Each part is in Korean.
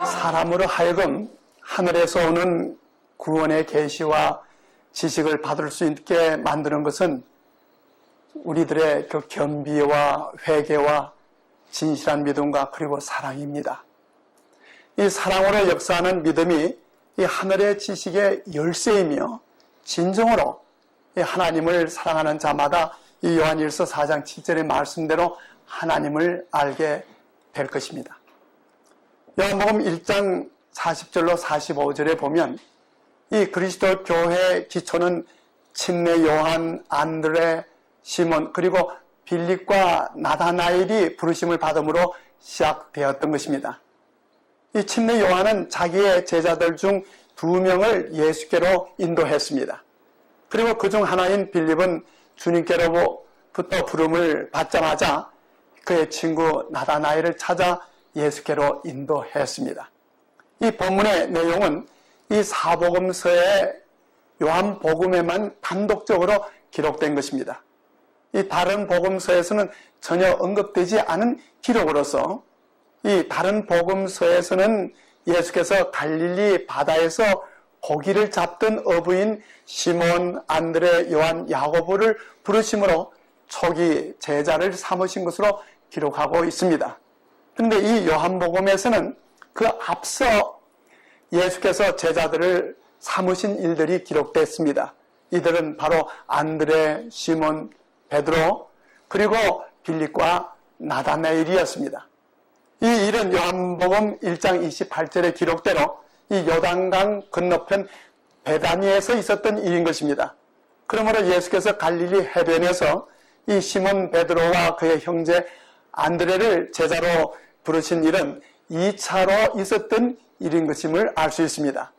사람으로 하여금 하늘에서 오는 구원의 계시와 지식을 받을 수 있게 만드는 것은 우리들의 그 겸비와 회개와 진실한 믿음과 그리고 사랑입니다. 이 사랑으로 역사하는 믿음이 이 하늘의 지식의 열쇠이며 진정으로 이 하나님을 사랑하는 자마다 이 요한일서 4장 7절의 말씀대로 하나님을 알게 될 것입니다. 요한복음 1장 40절로 45절에 보면 이 그리스도 교회의 기초는 침례 요한, 안드레, 시몬 그리고 빌립과 나다나엘이 부르심을 받음으로 시작되었던 것입니다. 이 침례 요한은 자기의 제자들 중 2명을 예수께로 인도했습니다. 그리고 그중 하나인 빌립은 주님께로부터 부름을 받자마자 그의 친구 나다나엘을 찾아 예수께로 인도했습니다. 이 본문의 내용은 이 사복음서의 요한복음에만 단독적으로 기록된 것입니다. 이 다른 복음서에서는 전혀 언급되지 않은 기록으로서 이 다른 복음서에서는 예수께서 갈릴리 바다에서 고기를 잡던 어부인 시몬, 안드레, 요한, 야고보를 부르심으로 초기 제자를 삼으신 것으로 기록하고 있습니다. 그런데 이 요한복음에서는 그 앞서 예수께서 제자들을 삼으신 일들이 기록됐습니다. 이들은 바로 안드레, 시몬, 베드로 그리고 빌립과 나다나엘이었습니다. 이 일은 요한복음 1장 28절의 기록대로 이 요단강 건너편 베다니에서 있었던 일인 것입니다. 그러므로 예수께서 갈릴리 해변에서 이 시몬 베드로와 그의 형제 안드레를 제자로 부르신 일은 2차로 있었던 일인 것임을 알 수 있습니다.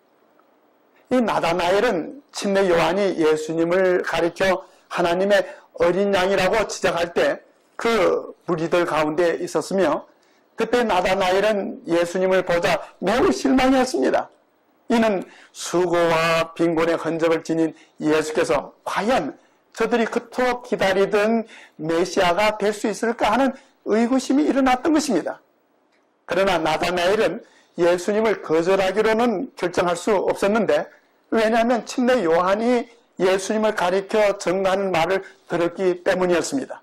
이 나다나엘은 침례 요한이 예수님을 가리켜 하나님의 어린 양이라고 지적할 때 그 무리들 가운데 있었으며 그때 나다나엘은 예수님을 보자 매우 실망했습니다. 이는 수고와 빈곤의 흔적을 지닌 예수께서 과연 저들이 그토록 기다리던 메시아가 될 수 있을까 하는 의구심이 일어났던 것입니다. 그러나 나다나엘은 예수님을 거절하기로는 결정할 수 없었는데 왜냐하면 침례 요한이 예수님을 가리켜 증거하는 말을 들었기 때문이었습니다.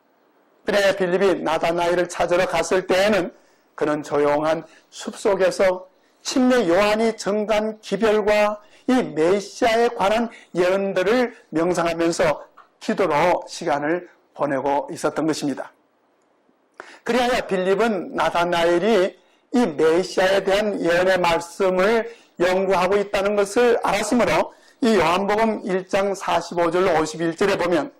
그래 빌립이 나다나엘을 찾으러 갔을 때에는 그는 조용한 숲속에서 침례 요한이 증거한 기별과 이 메시아에 관한 예언들을 명상하면서 기도로 시간을 보내고 있었던 것입니다. 그리하여 빌립은 나다나엘이 이 메시아에 대한 예언의 말씀을 연구하고 있다는 것을 알았으므로 이 요한복음 1장 45절로 51절에 보면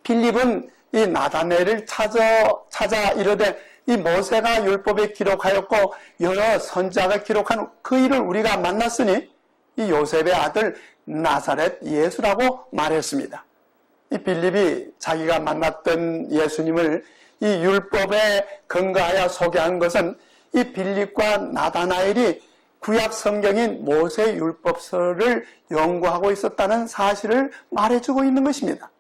빌립은 이 나다나엘을 찾아 이르되 이 모세가 율법에 기록하였고 여러 선지자가 기록한 그 일을 우리가 만났으니 이 요셉의 아들 나사렛 예수라고 말했습니다. 이 빌립이 자기가 만났던 예수님을 이 율법에 근거하여 소개한 것은 이 빌립과 나다나엘이 구약 성경인 모세 율법서를 연구하고 있었다는 사실을 말해주고 있는 것입니다.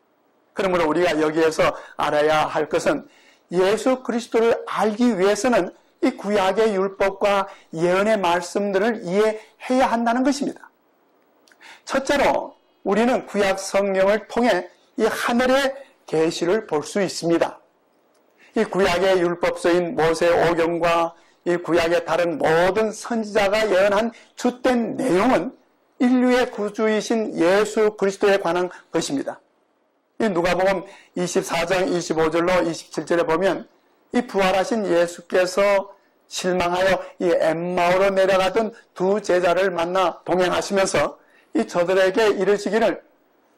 그러므로 우리가 여기에서 알아야 할 것은 예수 그리스도를 알기 위해서는 이 구약의 율법과 예언의 말씀들을 이해해야 한다는 것입니다. 첫째로 우리는 구약 성경을 통해 이 하늘의 계시를 볼 수 있습니다. 이 구약의 율법서인 모세오경과 이 구약의 다른 모든 선지자가 예언한 주된 내용은 인류의 구주이신 예수 그리스도에 관한 것입니다. 이 누가복음 24장 25절로 27절에 보면 이 부활하신 예수께서 실망하여 이 엠마오로 내려가던 2 제자를 만나 동행하시면서 이 저들에게 이르시기를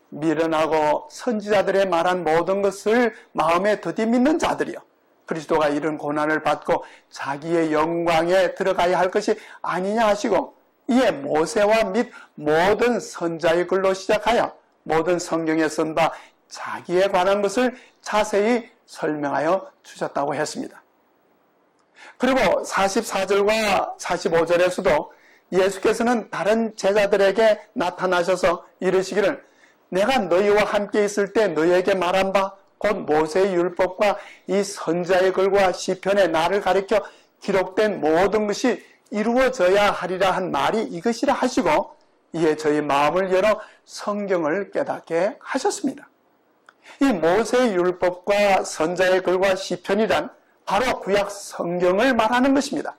미련하고 선지자들의 말한 모든 것을 마음에 더디 믿는 자들이요 그리스도가 이런 고난을 받고 자기의 영광에 들어가야 할 것이 아니냐 하시고 이에 모세와 및 모든 선지자의 글로 시작하여 모든 성경에 쓴 바 자기에 관한 것을 자세히 설명하여 주셨다고 했습니다. 그리고 44절과 45절에서도 예수께서는 다른 제자들에게 나타나셔서 이르시기를 내가 너희와 함께 있을 때 너희에게 말한 바 곧 모세의 율법과 이 선지자의 글과 시편에 나를 가리켜 기록된 모든 것이 이루어져야 하리라 한 말이 이것이라 하시고 이에 저희 마음을 열어 성경을 깨닫게 하셨습니다. 이 모세의 율법과 선자의 글과 시편이란 바로 구약 성경을 말하는 것입니다.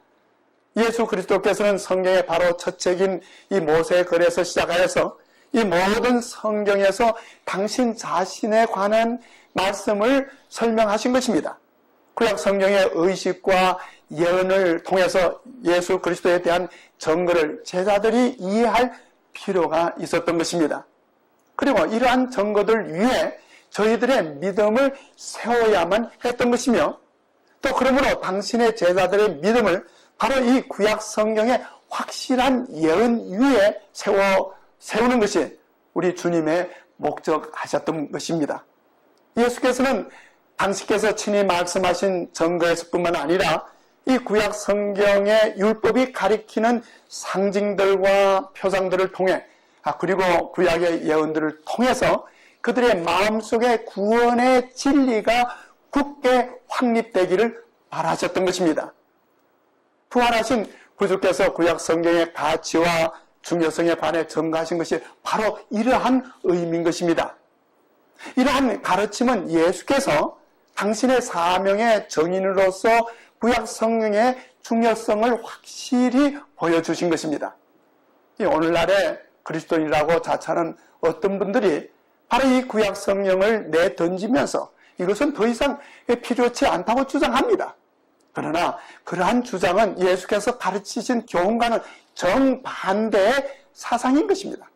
예수 그리스도께서는 성경의 바로 첫 책인 이 모세의 글에서 시작하여서 이 모든 성경에서 당신 자신에 관한 말씀을 설명하신 것입니다. 구약 성경의 의식과 예언을 통해서 예수 그리스도에 대한 증거를 제자들이 이해할 필요가 있었던 것입니다. 그리고 이러한 증거들 위에 저희들의 믿음을 세워야만 했던 것이며 또 그러므로 당신의 제자들의 믿음을 바로 이 구약 성경의 확실한 예언 위에 세우는 것이 우리 주님의 목적하셨던 것입니다. 예수께서는 당신께서 친히 말씀하신 증거에서뿐만 아니라 이 구약 성경의 율법이 가리키는 상징들과 표상들을 통해 그리고 구약의 예언들을 통해서 그들의 마음속에 구원의 진리가 굳게 확립되기를 바라셨던 것입니다. 부활하신 구주께서 구약 성경의 가치와 중요성에 관해 증거하신 것이 바로 이러한 의미인 것입니다. 이러한 가르침은 예수께서 당신의 사명의 정인으로서 구약 성경의 중요성을 확실히 보여주신 것입니다. 오늘날의 그리스도인이라고 자처하는 어떤 분들이 바로 이 구약 성경을 내던지면서 이것은 더 이상 필요치 않다고 주장합니다. 그러나 그러한 주장은 예수께서 가르치신 교훈과는 정반대의 사상인 것입니다.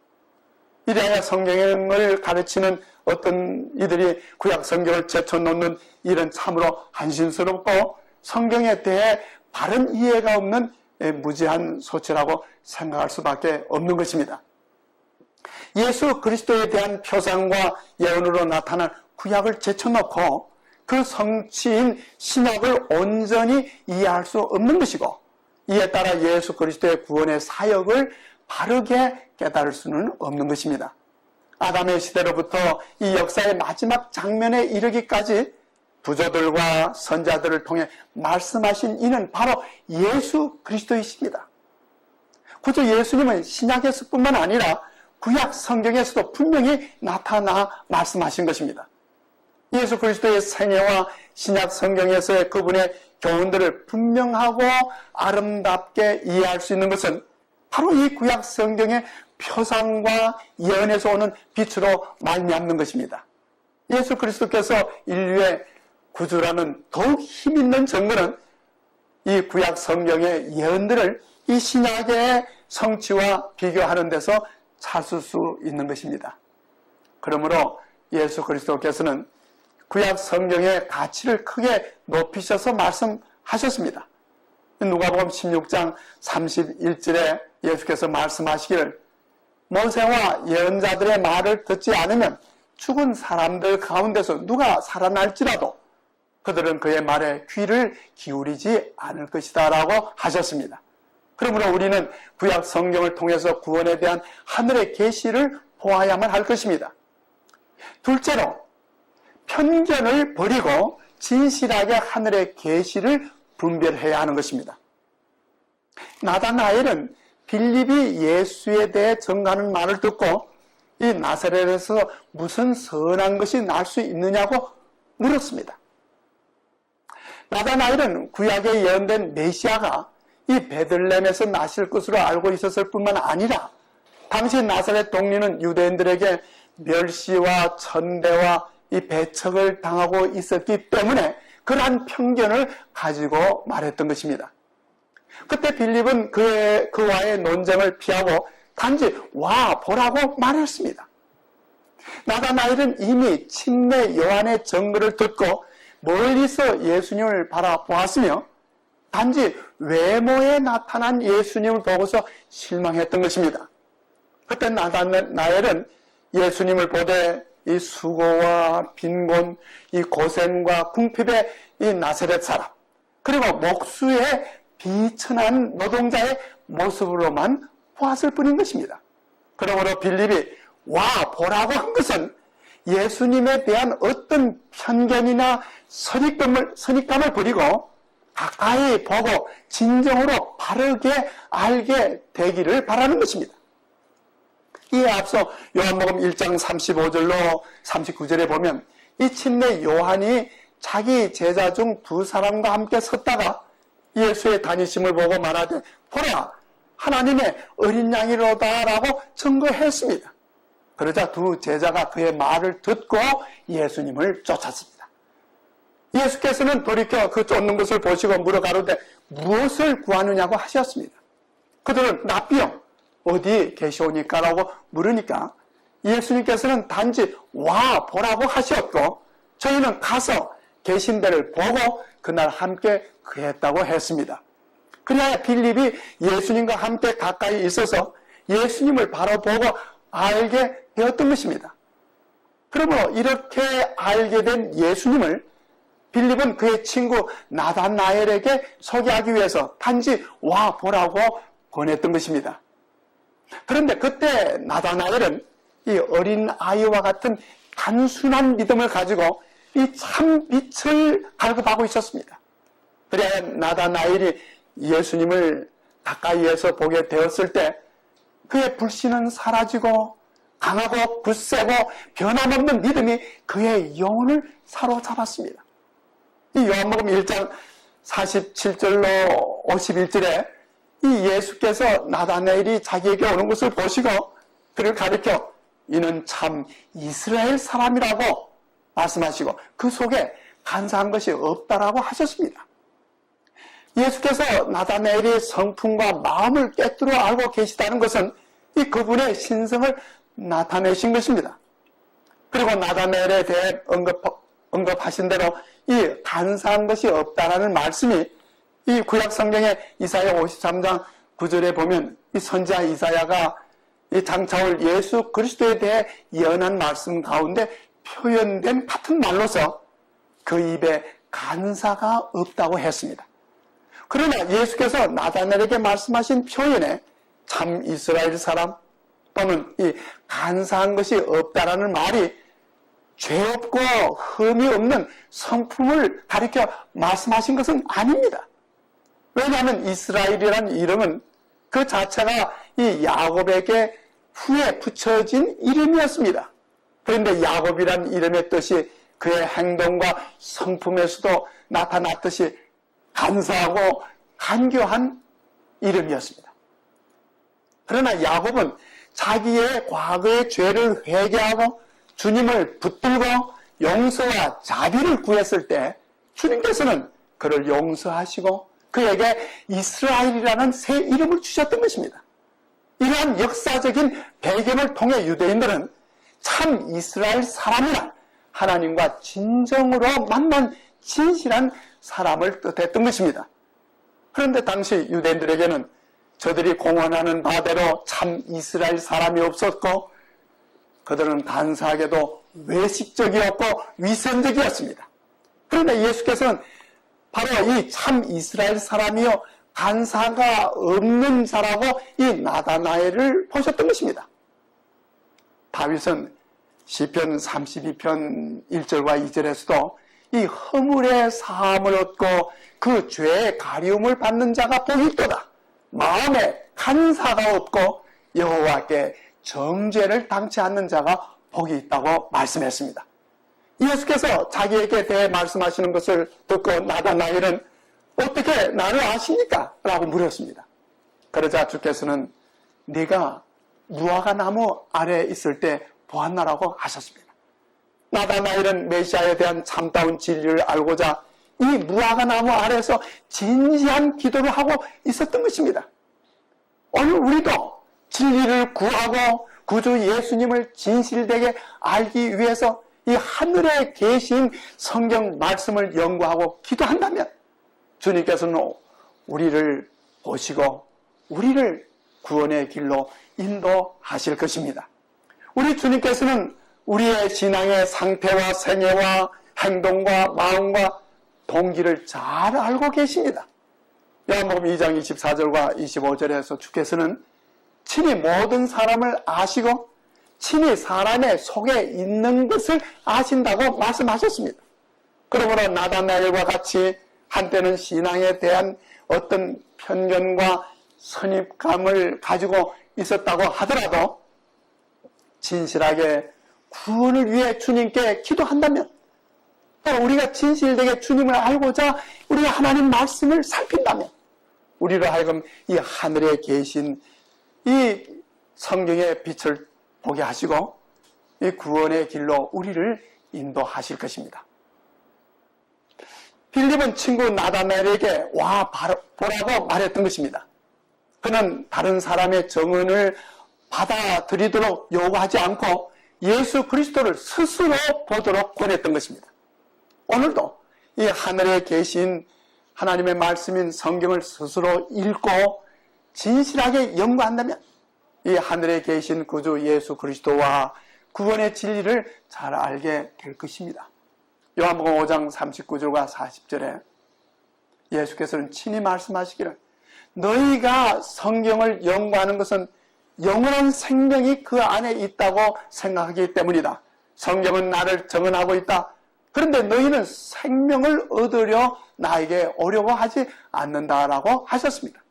이래야 성경을 가르치는 어떤 이들이 구약 성경을 제쳐놓는 일은 참으로 한심스럽고 성경에 대해 바른 이해가 없는 무지한 소치라고 생각할 수밖에 없는 것입니다. 예수 그리스도에 대한 표상과 예언으로 나타난 구약을 제쳐놓고 그 성취인 신약을 온전히 이해할 수 없는 것이고 이에 따라 예수 그리스도의 구원의 사역을 바르게 깨달을 수는 없는 것입니다. 아담의 시대로부터 이 역사의 마지막 장면에 이르기까지 부조들과 선자들을 통해 말씀하신 이는 바로 예수 그리스도이십니다. 구주 예수님은 신약에서뿐만 아니라 구약 성경에서도 분명히 나타나 말씀하신 것입니다. 예수 그리스도의 생애와 신약 성경에서의 그분의 교훈들을 분명하고 아름답게 이해할 수 있는 것은 바로 이 구약 성경의 표상과 예언에서 오는 빛으로 말미암는 것입니다. 예수 그리스도께서 인류의 구주라는 더욱 힘있는 증거는 이 구약 성경의 예언들을 이 신약의 성취와 비교하는 데서 찾을 수 있는 것입니다. 그러므로 예수 그리스도께서는 구약 성경의 가치를 크게 높이셔서 말씀하셨습니다. 누가복음 16장 31절에 예수께서 말씀하시기를 모세와 예언자들의 말을 듣지 않으면 죽은 사람들 가운데서 누가 살아날지라도 그들은 그의 말에 귀를 기울이지 않을 것이다 라고 하셨습니다. 그러므로 우리는 구약 성경을 통해서 구원에 대한 하늘의 계시를 보아야만 할 것입니다. 둘째로 편견을 버리고 진실하게 하늘의 계시를 분별해야 하는 것입니다. 나다나엘은 빌립이 예수에 대해 전가하는 말을 듣고 이 나사렛에서 무슨 선한 것이 날 수 있느냐고 물었습니다. 나다나엘은 구약에 예언된 메시아가 이 베들레헴에서 나실 것으로 알고 있었을 뿐만 아니라 당시 나사렛 동리는 유대인들에게 멸시와 천대와 이 배척을 당하고 있었기 때문에 그러한 편견을 가지고 말했던 것입니다. 그때 빌립은 그와의 논쟁을 피하고 단지 와 보라고 말했습니다. 나다나엘은 이미 침례 요한의 증거를 듣고 멀리서 예수님을 바라보았으며 단지 외모에 나타난 예수님을 보고서 실망했던 것입니다. 그때 나다나엘은 예수님을 보되 이 수고와 빈곤, 이 고생과 궁핍의 이 나사렛 사람, 그리고 목수의 비천한 노동자의 모습으로만 보았을 뿐인 것입니다. 그러므로 빌립이 와 보라고 한 것은 예수님에 대한 어떤 편견이나 선입감을 버리고 가까이 보고 진정으로 바르게 알게 되기를 바라는 것입니다. 이에 앞서 요한복음 1장 35절로 39절에 보면 이 침례 요한이 자기 제자 중 두 사람과 함께 섰다가 예수의 다니심을 보고 말하되 보라 하나님의 어린 양이로다 라고 증거했습니다. 그러자 두 제자가 그의 말을 듣고 예수님을 쫓았습니다. 예수께서는 돌이켜 그 쫓는 것을 보시고 물어가로되 무엇을 구하느냐고 하셨습니다. 그들은 랍비여 어디 계시오니까 라고 물으니까 예수님께서는 단지 와 보라고 하셨고 저희는 가서 계신 데를 보고 그날 함께 그했다고 했습니다. 그래야 빌립이 예수님과 함께 가까이 있어서 예수님을 바로 보고 알게 되었던 것입니다. 그러므로 이렇게 알게 된 예수님을 빌립은 그의 친구 나다나엘에게 소개하기 위해서 단지 와 보라고 권했던 것입니다. 그런데 그때 나다나엘은 이 어린 아이와 같은 단순한 믿음을 가지고 이 참 빛을 갈급하고 있었습니다. 그래야 나다나엘이 예수님을 가까이에서 보게 되었을 때 그의 불신은 사라지고 강하고 굳세고 변함없는 믿음이 그의 영혼을 사로잡았습니다. 이 요한복음 1장 47절로 51절에 이 예수께서 나다나엘이 자기에게 오는 것을 보시고 그를 가리켜 이는 참 이스라엘 사람이라고 말씀하시고 그 속에 간사한 것이 없다라고 하셨습니다. 예수께서 나다나엘이 성품과 마음을 꿰뚫어 알고 계시다는 것은 이 그분의 신성을 나타내신 것입니다. 그리고 나다나엘에 대해 언급하신 대로 이 간사한 것이 없다라는 말씀이 이 구약 성경의 이사야 53장 9절에 보면 이 선지자 이사야가 이 장차올 예수 그리스도에 대해 예언한 말씀 가운데 표현된 같은 말로서 그 입에 간사가 없다고 했습니다. 그러나 예수께서 나다나엘에게 말씀하신 표현에 참 이스라엘 사람 또는 이 간사한 것이 없다라는 말이 죄 없고 흠이 없는 성품을 가리켜 말씀하신 것은 아닙니다. 왜냐하면 이스라엘이라는 이름은 그 자체가 이 야곱에게 후에 붙여진 이름이었습니다. 그런데 야곱이라는 이름의 뜻이 그의 행동과 성품에서도 나타났듯이 간사하고 간교한 이름이었습니다. 그러나 야곱은 자기의 과거의 죄를 회개하고 주님을 붙들고 용서와 자비를 구했을 때 주님께서는 그를 용서하시고 그에게 이스라엘이라는 새 이름을 주셨던 것입니다. 이러한 역사적인 배경을 통해 유대인들은 참 이스라엘 사람이라 하나님과 진정으로 만난 진실한 사람을 뜻했던 것입니다. 그런데 당시 유대인들에게는 저들이 공언하는 바대로 참 이스라엘 사람이 없었고 그들은 간사하게도 외식적이었고 위선적이었습니다. 그런데 예수께서는 바로 이 참 이스라엘 사람이요 간사가 없는 자라고 이 나다나엘을 보셨던 것입니다. 다윗은 시편 32편 1절과 2절에서도 이 허물의 사함을 얻고 그 죄의 가리움을 받는 자가 복이 있도다. 마음에 간사가 없고 여호와께 정죄를 당치 않는 자가 복이 있다고 말씀했습니다. 예수께서 자기에게 대해 말씀하시는 것을 듣고 나다나엘은 어떻게 나를 아십니까? 라고 물었습니다. 그러자 주께서는 네가 무화과 나무 아래에 있을 때 보았나라고 하셨습니다. 나다나엘은 메시아에 대한 참다운 진리를 알고자 이 무화과 나무 아래에서 진지한 기도를 하고 있었던 것입니다. 오늘 우리도 진리를 구하고 구주 예수님을 진실되게 알기 위해서 이 하늘에 계신 성경 말씀을 연구하고 기도한다면 주님께서는 우리를 보시고 우리를 구원의 길로 인도하실 것입니다. 우리 주님께서는 우리의 신앙의 상태와 생애와 행동과 마음과 동기를 잘 알고 계십니다. 요한복음 2장 24절과 25절에서 주께서는 친히 모든 사람을 아시고 친히 사람의 속에 있는 것을 아신다고 말씀하셨습니다. 그러므로 나다나엘과 같이 한때는 신앙에 대한 어떤 편견과 선입감을 가지고 있었다고 하더라도 진실하게 구원을 위해 주님께 기도한다면, 또 우리가 진실되게 주님을 알고자 우리가 하나님 말씀을 살핀다면, 우리로 하여금 이 하늘에 계신 이 성경의 빛을 보게 하시고 이 구원의 길로 우리를 인도하실 것입니다. 빌립은 친구 나다나엘에게 와 보라고 말했던 것입니다. 그는 다른 사람의 정언을 받아들이도록 요구하지 않고 예수 그리스도를 스스로 보도록 권했던 것입니다. 오늘도 이 하늘에 계신 하나님의 말씀인 성경을 스스로 읽고 진실하게 연구한다면 이 하늘에 계신 구주 예수 그리스도와 구원의 진리를 잘 알게 될 것입니다. 요한복음 5장 39절과 40절에 예수께서는 친히 말씀하시기를 너희가 성경을 연구하는 것은 영원한 생명이 그 안에 있다고 생각하기 때문이다. 성경은 나를 증언하고 있다. 그런데 너희는 생명을 얻으려 나에게 오려고 하지 않는다라고 하셨습니다.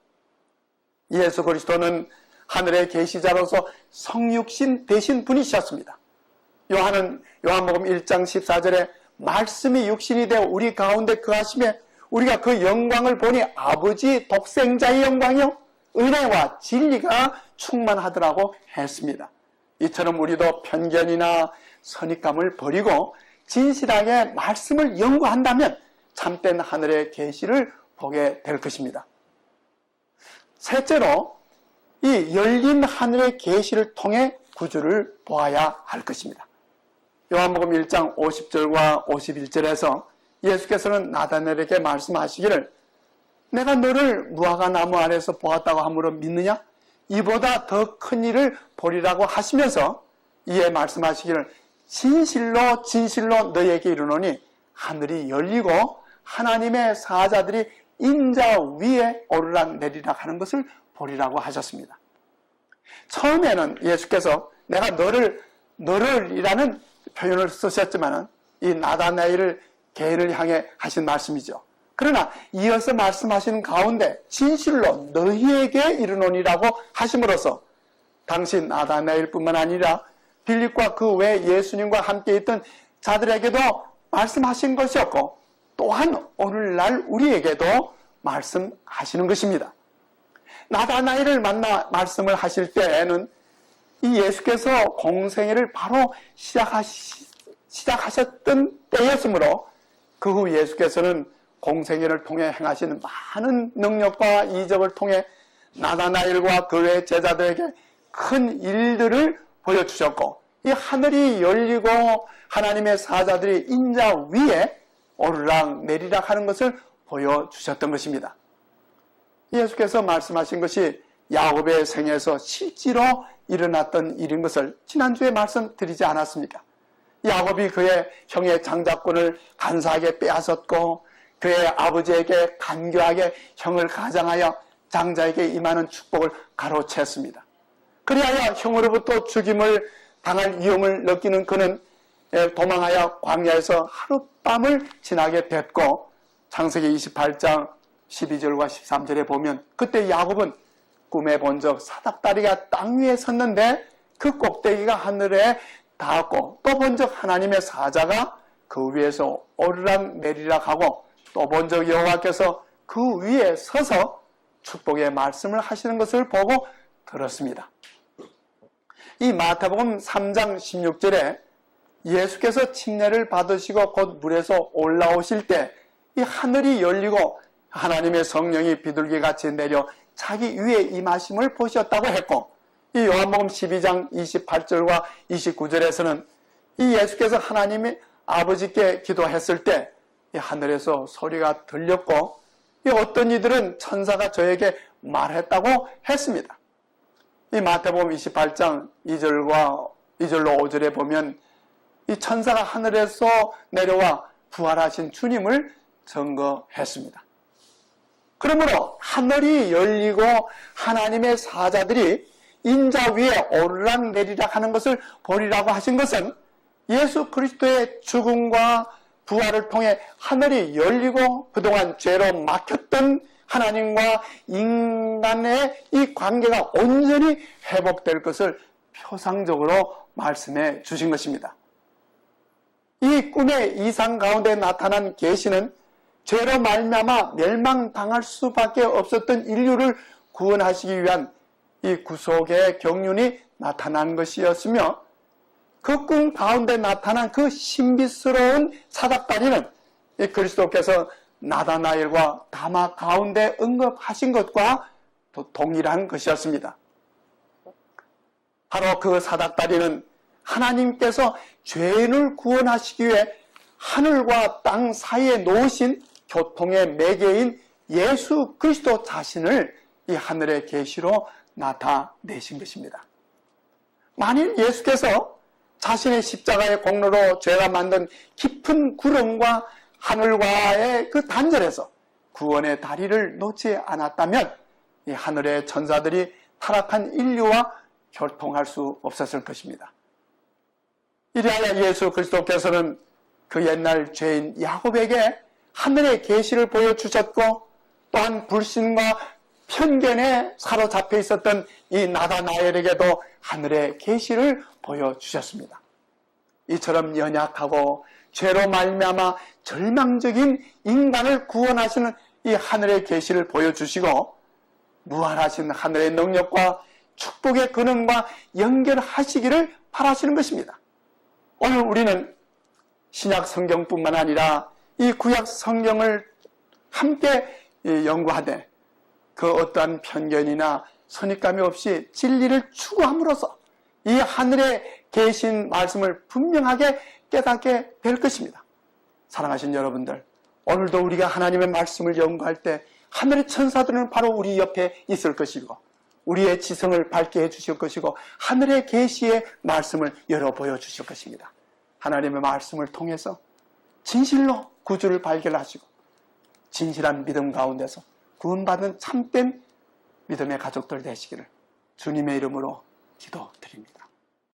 예수 그리스도는 하늘의 계시자로서 성육신 되신 분이셨습니다. 요한복음 1장 14절에 말씀이 육신이 되어 우리 가운데 거하시매 우리가 그 영광을 보니 아버지 독생자의 영광이요 은혜와 진리가 충만하더라고 했습니다. 이처럼 우리도 편견이나 선입감을 버리고 진실하게 말씀을 연구한다면 참된 하늘의 계시를 보게 될 것입니다. 셋째로 이 열린 하늘의 계시를 통해 구주를 보아야 할 것입니다. 요한복음 1장 50절과 51절에서 예수께서는 나다나엘에게 말씀하시기를 내가 너를 무화과 나무 아래서 보았다고 함으로 믿느냐? 이보다 더 큰 일을 보리라고 하시면서 이에 말씀하시기를 진실로 진실로 너에게 이르노니 하늘이 열리고 하나님의 사자들이 인자 위에 오르락내리락 하는 것을 보리라고 하셨습니다. 처음에는 예수께서 내가 너를이라는 표현을 쓰셨지만 이 나다나엘을 개인을 향해 하신 말씀이죠. 그러나 이어서 말씀하시는 가운데 진실로 너희에게 이르노니라고 하심으로써 당시 나다나엘뿐만 아니라 빌립과 그 외 예수님과 함께 있던 자들에게도 말씀하신 것이었고 또한 오늘날 우리에게도 말씀하시는 것입니다. 나다나엘을 만나 말씀을 하실 때에는 이 예수께서 공생애를 바로 시작하셨던 때였으므로 그 후 예수께서는 공생애를 통해 행하시는 많은 능력과 이적을 통해 나다나엘과 그 외 제자들에게 큰 일들을 보여주셨고 이 하늘이 열리고 하나님의 사자들이 인자 위에 오르락 내리락 하는 것을 보여주셨던 것입니다. 예수께서 말씀하신 것이 야곱의 생에서 실제로 일어났던 일인 것을 지난주에 말씀드리지 않았습니까? 야곱이 그의 형의 장자권을 간사하게 빼앗았고 그의 아버지에게 간교하게 형을 가장하여 장자에게 임하는 축복을 가로챘습니다. 그리하여 형으로부터 죽임을 당할 위험을 느끼는 그는 도망하여 광야에서 하룻밤을 지나게 됐고 창세기 28장 12절과 13절에 보면 그때 야곱은 꿈에 본 적 사닥다리가 땅 위에 섰는데 그 꼭대기가 하늘에 닿았고 또 본 적 하나님의 사자가 그 위에서 오르락 내리락 하고 또 본 적 여호와께서 그 위에 서서 축복의 말씀을 하시는 것을 보고 들었습니다. 이 마태복음 3장 16절에 예수께서 침례를 받으시고 곧 물에서 올라오실 때 이 하늘이 열리고 하나님의 성령이 비둘기같이 내려 자기 위에 임하심을 보셨다고 했고 이 요한복음 12장 28절과 29절에서는 이 예수께서 하나님의 아버지께 기도했을 때 이 하늘에서 소리가 들렸고 이 어떤 이들은 천사가 저에게 말했다고 했습니다. 이 마태복음 28장 2절로 5절에 보면 이 천사가 하늘에서 내려와 부활하신 주님을 증거했습니다. 그러므로 하늘이 열리고 하나님의 사자들이 인자 위에 오르락 내리락 하는 것을 보리라고 하신 것은 예수 그리스도의 죽음과 부활을 통해 하늘이 열리고 그동안 죄로 막혔던 하나님과 인간의 이 관계가 온전히 회복될 것을 표상적으로 말씀해 주신 것입니다. 이 꿈의 이상 가운데 나타난 계시는 죄로 말미암아 멸망당할 수밖에 없었던 인류를 구원하시기 위한 이 구속의 경륜이 나타난 것이었으며, 그 꿈 가운데 나타난 그 신비스러운 사닥다리는 이 그리스도께서 나다나엘과 다마 가운데 언급하신 것과 동일한 것이었습니다. 바로 그 사닥다리는 하나님께서 죄인을 구원하시기 위해 하늘과 땅 사이에 놓으신 교통의 매개인 예수 그리스도 자신을 이 하늘의 계시로 나타내신 것입니다. 만일 예수께서 자신의 십자가의 공로로 죄가 만든 깊은 구름과 하늘과의 그 단절에서 구원의 다리를 놓지 않았다면 이 하늘의 천사들이 타락한 인류와 교통할 수 없었을 것입니다. 이리하여 예수 그리스도께서는 그 옛날 죄인 야곱에게 하늘의 계시를 보여주셨고, 또한 불신과 편견에 사로잡혀 있었던 이 나다나엘에게도 하늘의 계시를 보여주셨습니다. 이처럼 연약하고 죄로 말미암아 절망적인 인간을 구원하시는 이 하늘의 계시를 보여주시고, 무한하신 하늘의 능력과 축복의 근원과 연결하시기를 바라시는 것입니다. 오늘 우리는 신약 성경뿐만 아니라 이 구약 성경을 함께 연구하되 그 어떠한 편견이나 선입감이 없이 진리를 추구함으로써 이 하늘에 계신 말씀을 분명하게 깨닫게 될 것입니다. 사랑하신 여러분들, 오늘도 우리가 하나님의 말씀을 연구할 때 하늘의 천사들은 바로 우리 옆에 있을 것이고, 우리의 지성을 밝게 해주실 것이고, 하늘의 계시의 말씀을 열어 보여주실 것입니다. 하나님의 말씀을 통해서 진실로 구주를 발견하시고 진실한 믿음 가운데서 구원받은 참된 믿음의 가족들 되시기를 주님의 이름으로 기도드립니다.